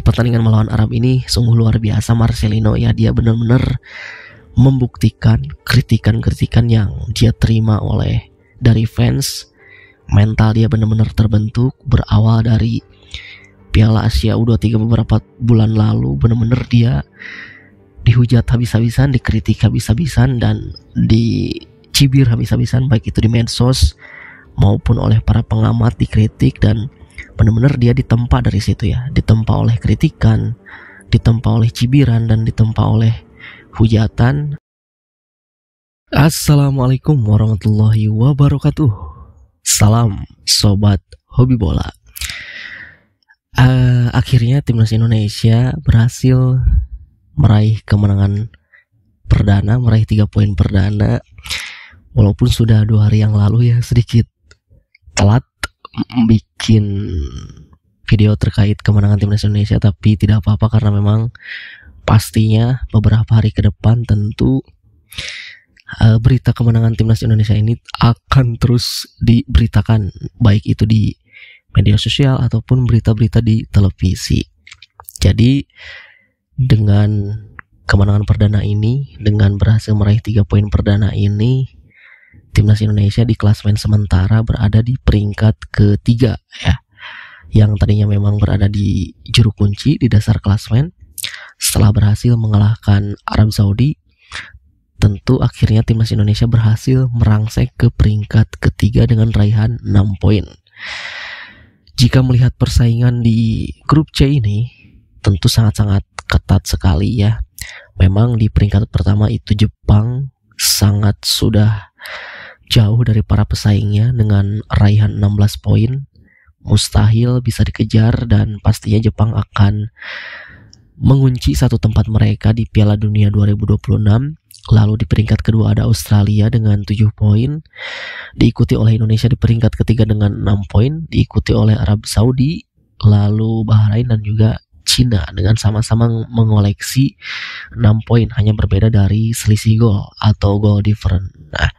Pertandingan melawan Arab ini sungguh luar biasa. Marcelino ya, dia benar-benar membuktikan kritikan-kritikan yang dia terima oleh dari fans. Mental dia benar-benar terbentuk berawal dari Piala Asia U23 beberapa bulan lalu. Benar-benar dia dihujat habis-habisan, dikritik habis-habisan, dan dicibir habis-habisan, baik itu di medsos maupun oleh para pengamat, dikritik. Dan benar-benar dia ditempa dari situ ya, ditempa oleh kritikan, ditempa oleh cibiran, dan ditempa oleh hujatan. Assalamualaikum warahmatullahi wabarakatuh. Salam sobat hobi bola. Akhirnya timnas Indonesia berhasil meraih kemenangan perdana, meraih 3 poin perdana. Walaupun sudah 2 hari yang lalu ya, sedikit telat bikin video terkait kemenangan timnas Indonesia, tapi tidak apa-apa karena memang pastinya beberapa hari ke depan tentu berita kemenangan timnas Indonesia ini akan terus diberitakan, baik itu di media sosial ataupun berita-berita di televisi. Jadi dengan kemenangan perdana ini, dengan berhasil meraih 3 poin perdana ini, timnas Indonesia di klasemen sementara berada di peringkat ketiga ya, yang tadinya memang berada di juru kunci di dasar klasemen. Setelah berhasil mengalahkan Arab Saudi, tentu akhirnya timnas Indonesia berhasil merangsek ke peringkat ketiga dengan raihan 6 poin. Jika melihat persaingan di grup C ini, tentu sangat-sangat ketat sekali ya. Memang di peringkat pertama itu Jepang sangat sudah jauh dari para pesaingnya dengan raihan 16 poin. Mustahil bisa dikejar, dan pastinya Jepang akan mengunci satu tempat mereka di Piala Dunia 2026. Lalu di peringkat kedua ada Australia dengan 7 poin, diikuti oleh Indonesia di peringkat ketiga dengan 6 poin, diikuti oleh Arab Saudi, lalu Bahrain dan juga Cina dengan sama-sama mengoleksi 6 poin, hanya berbeda dari selisih gol atau goal difference. Nah,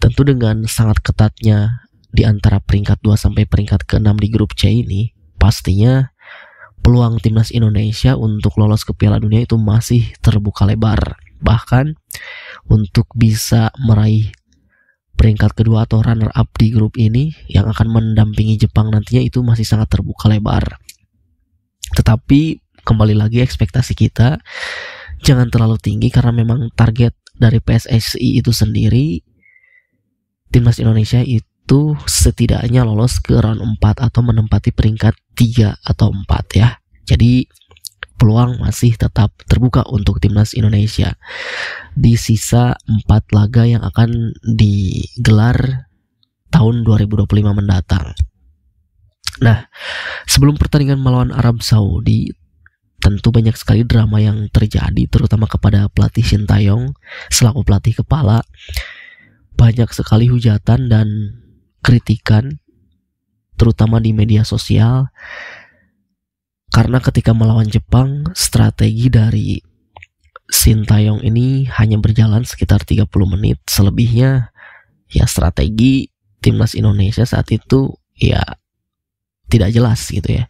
tentu dengan sangat ketatnya di antara peringkat 2 sampai peringkat ke-6 di grup C ini, pastinya peluang timnas Indonesia untuk lolos ke Piala Dunia itu masih terbuka lebar. Bahkan untuk bisa meraih peringkat kedua atau runner up di grup ini yang akan mendampingi Jepang nantinya, itu masih sangat terbuka lebar. Tetapi kembali lagi, ekspektasi kita jangan terlalu tinggi, karena memang target dari PSSI itu sendiri, timnas Indonesia itu setidaknya lolos ke round 4 atau menempati peringkat 3 atau 4 ya. Jadi peluang masih tetap terbuka untuk timnas Indonesia di sisa 4 laga yang akan digelar tahun 2025 mendatang. Nah, sebelum pertandingan melawan Arab Saudi, tentu banyak sekali drama yang terjadi, terutama kepada pelatih Sintayong selaku pelatih kepala. Banyak sekali hujatan dan kritikan, terutama di media sosial, karena ketika melawan Jepang, strategi dari Sintayong ini hanya berjalan sekitar 30 menit. Selebihnya ya strategi timnas Indonesia saat itu ya tidak jelas gitu ya.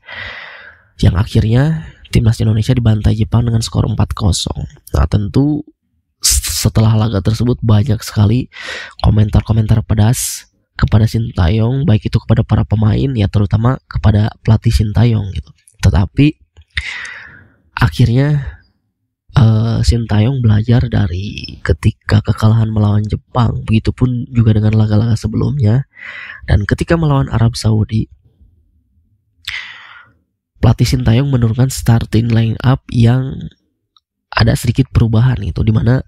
Yang akhirnya timnas Indonesia dibantai Jepang dengan skor 4-0. Nah, tentu setelah laga tersebut banyak sekali komentar-komentar pedas kepada Sintayong, baik itu kepada para pemain ya, terutama kepada pelatih Sintayong gitu. Tetapi akhirnya Sintayong belajar dari ketika kekalahan melawan Jepang, begitupun juga dengan laga-laga sebelumnya. Dan ketika melawan Arab Saudi, pelatih Sintayong menurunkan starting line up yang ada sedikit perubahan itu, dimana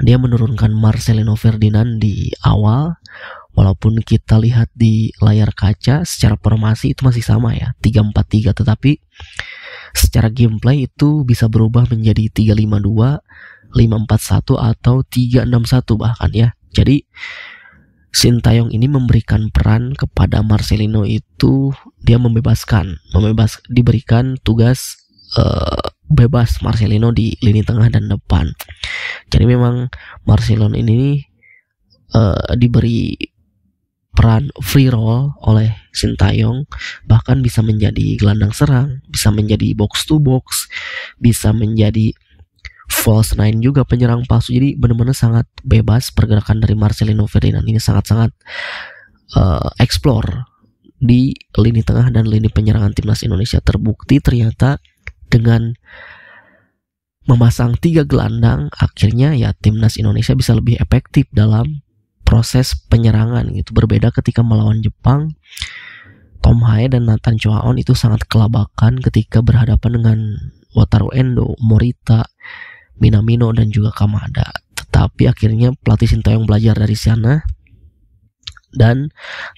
dia menurunkan Marcelino Ferdinand di awal. Walaupun kita lihat di layar kaca secara formasi itu masih sama ya, 3-4-3, tetapi secara gameplay itu bisa berubah menjadi 3-5-2, 5-4-1 atau 3-6-1 bahkan ya. Jadi Sintayong ini memberikan peran kepada Marcelino, itu dia diberikan tugas bebas Marcelino di lini tengah dan depan. Jadi memang Marcelino ini diberi peran free roll oleh Sintayong, bahkan bisa menjadi gelandang serang, bisa menjadi box to box, bisa menjadi false nine juga, penyerang palsu. Jadi benar-benar sangat bebas pergerakan dari Marcelino Ferdinand ini, sangat-sangat explore di lini tengah dan lini penyerangan timnas Indonesia. Terbukti ternyata dengan memasang 3 gelandang, akhirnya ya timnas Indonesia bisa lebih efektif dalam proses penyerangan gitu. Berbeda ketika melawan Jepang, Tom Hae dan Nathan Choaon itu sangat kelabakan ketika berhadapan dengan Wataru Endo, Morita, Minamino dan juga Kamada. Tetapi akhirnya pelatih Sintayong belajar dari sana dan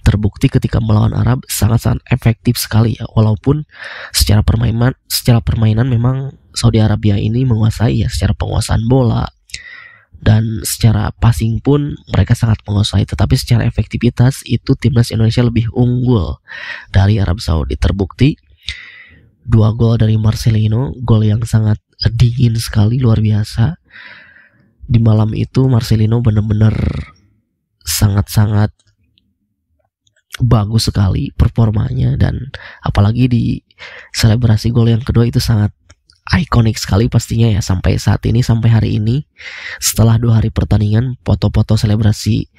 terbukti ketika melawan Arab sangat-sangat efektif sekali ya. Walaupun secara permainan memang Saudi Arabia ini menguasai ya, secara penguasaan bola dan secara passing pun mereka sangat menguasai, tetapi secara efektivitas itu timnas Indonesia lebih unggul dari Arab Saudi. Terbukti 2 gol dari Marcelino, gol yang sangat dingin sekali, luar biasa. Di malam itu Marcelino benar-benar sangat-sangat bagus sekali performanya, dan apalagi di selebrasi gol yang kedua itu sangat ikonik sekali pastinya ya. Sampai saat ini, sampai hari ini, setelah 2 hari pertandingan, foto-foto selebrasi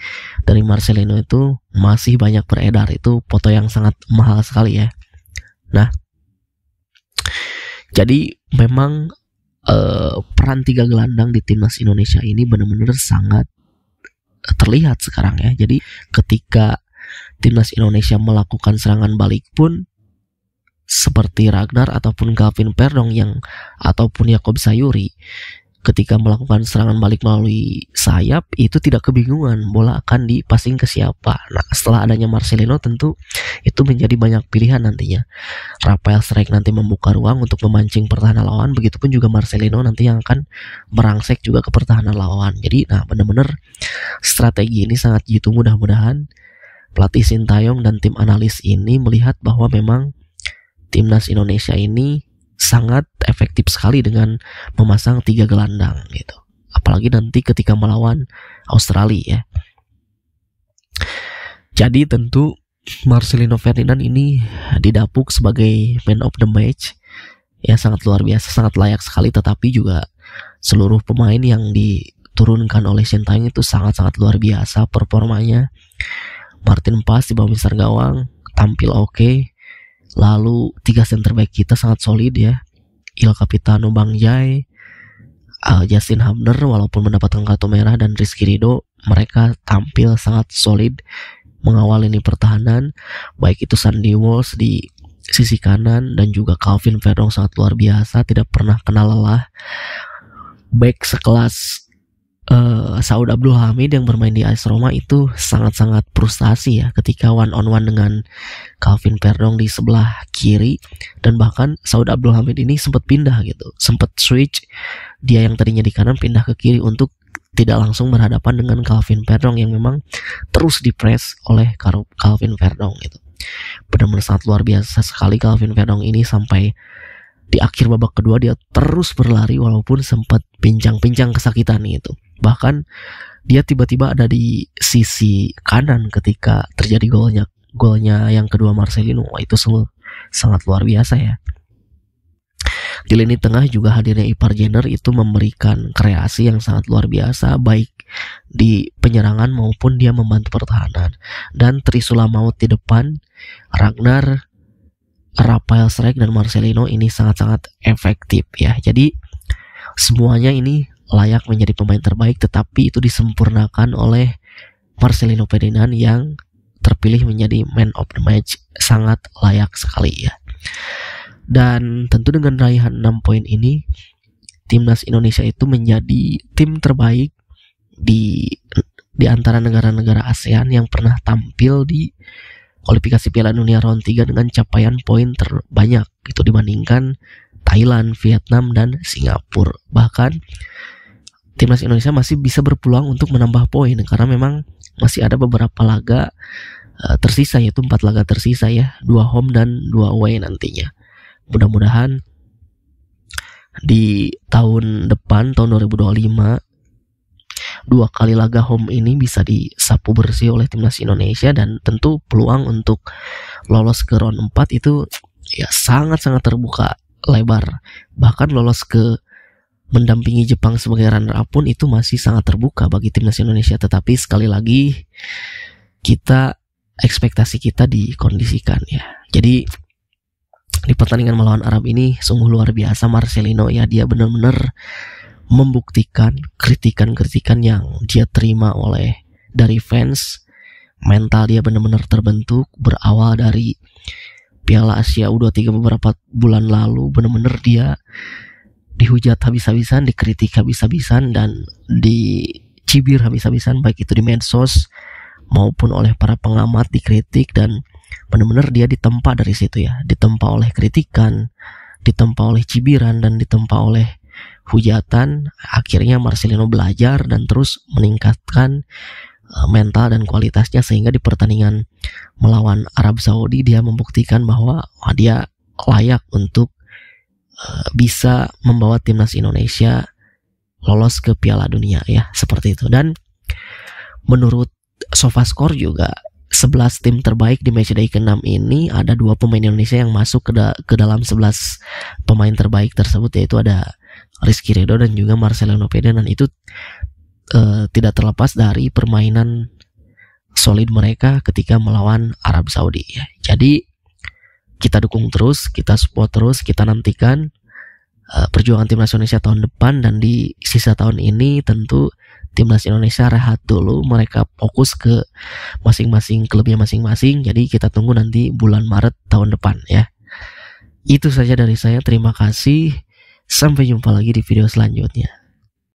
dari Marcelino itu masih banyak beredar. Itu foto yang sangat mahal sekali ya. Nah, jadi memang peran 3 gelandang di timnas Indonesia ini benar-benar sangat terlihat sekarang ya. Jadi ketika timnas Indonesia melakukan serangan balik pun, seperti Ragnar ataupun Calvin Verdong ataupun Yakob Sayuri, ketika melakukan serangan balik melalui sayap itu tidak kebingungan bola akan dipasing ke siapa. Nah, setelah adanya Marcelino tentu itu menjadi banyak pilihan nantinya. Rafael Strike nanti membuka ruang untuk memancing pertahanan lawan, begitupun juga Marcelino nanti yang akan merangsek juga ke pertahanan lawan. Jadi benar-benar strategi ini sangat jitu. Mudah-mudahan pelatih Sintayong dan tim analis ini melihat bahwa memang timnas Indonesia ini sangat efektif sekali dengan memasang 3 gelandang gitu. Apalagi nanti ketika melawan Australia ya. Jadi tentu Marcelino Ferdinand ini didapuk sebagai man of the match ya, sangat luar biasa, sangat layak sekali. Tetapi juga seluruh pemain yang diturunkan oleh Sintayong itu sangat-sangat luar biasa performanya. Martin Paes di bawah mister gawang tampil oke. Lalu 3 center back kita sangat solid ya. Il Capitano Bang Jai, Justin Hamner walaupun mendapatkan kartu merah, dan Rizky Ridho, mereka tampil sangat solid mengawal ini pertahanan. Baik itu Sandy Walsh di sisi kanan dan juga Calvin Verdong sangat luar biasa, tidak pernah kenal lelah. Back sekelas Saud Abdul Hamid yang bermain di AS Roma itu sangat-sangat frustasi ya ketika one on one dengan Calvin Verdong di sebelah kiri, dan bahkan Saud Abdul Hamid ini sempat pindah gitu, sempat switch, dia yang tadinya di kanan pindah ke kiri untuk tidak langsung berhadapan dengan Calvin Verdong yang memang terus dipress oleh Calvin Verdong gitu. Benar-benar sangat luar biasa sekali Calvin Verdong ini. Sampai di akhir babak kedua dia terus berlari walaupun sempat pincang-pincang kesakitan gitu. Bahkan dia tiba-tiba ada di sisi kanan ketika terjadi golnya yang kedua Marcelino. Wah, itu sangat luar biasa ya. Di lini tengah juga hadirnya Ipar Jenner itu memberikan kreasi yang sangat luar biasa, baik di penyerangan maupun dia membantu pertahanan. Dan Trisula Maut di depan, Ragnar, Rafael Strike dan Marcelino ini sangat-sangat efektif ya. Jadi semuanya ini layak menjadi pemain terbaik, tetapi itu disempurnakan oleh Marcelino Ferdinand yang terpilih menjadi man of the match. Sangat layak sekali ya. Dan tentu dengan raihan 6 poin ini, timnas Indonesia itu menjadi tim terbaik di antara negara-negara ASEAN yang pernah tampil di kualifikasi Piala Dunia round 3 dengan capaian poin terbanyak itu dibandingkan Thailand, Vietnam, dan Singapura. Bahkan timnas Indonesia masih bisa berpeluang untuk menambah poin karena memang masih ada beberapa laga tersisa, yaitu 4 laga tersisa ya, 2 home dan 2 away nantinya. Mudah-mudahan di tahun depan, tahun 2025, 2 kali laga home ini bisa disapu bersih oleh timnas Indonesia, dan tentu peluang untuk lolos ke round 4 itu ya sangat-sangat terbuka lebar. Bahkan lolos ke mendampingi Jepang sebagai runner up pun itu masih sangat terbuka bagi timnas Indonesia. Tetapi sekali lagi ekspektasi kita dikondisikan ya. Jadi di pertandingan melawan Arab ini sungguh luar biasa Marcelino ya. Dia benar-benar membuktikan kritikan-kritikan yang dia terima dari fans. Mental dia benar-benar terbentuk berawal dari Piala Asia U23 beberapa bulan lalu. Benar-benar dia dihujat habis-habisan, dikritik habis-habisan, dan dicibir habis-habisan, baik itu di medsos maupun oleh para pengamat, dikritik, dan benar-benar dia ditempa dari situ ya, ditempa oleh kritikan, ditempa oleh cibiran, dan ditempa oleh hujatan. Akhirnya Marcelino belajar dan terus meningkatkan mental dan kualitasnya, sehingga di pertandingan melawan Arab Saudi dia membuktikan bahwa dia layak untuk bisa membawa timnas Indonesia lolos ke Piala Dunia ya, seperti itu. Dan menurut SofaScore juga 11 tim terbaik di matchday ke-6 ini ada 2 pemain Indonesia yang masuk ke dalam 11 pemain terbaik tersebut, yaitu ada Rizky Ridho dan juga Marcelino Pede, dan itu tidak terlepas dari permainan solid mereka ketika melawan Arab Saudi ya. Jadi kita dukung terus, kita support terus, kita nantikan perjuangan timnas Indonesia tahun depan. Dan di sisa tahun ini tentu timnas Indonesia rehat dulu, mereka fokus ke masing-masing klubnya masing-masing. Jadi kita tunggu nanti bulan Maret tahun depan ya. Itu saja dari saya, terima kasih, sampai jumpa lagi di video selanjutnya.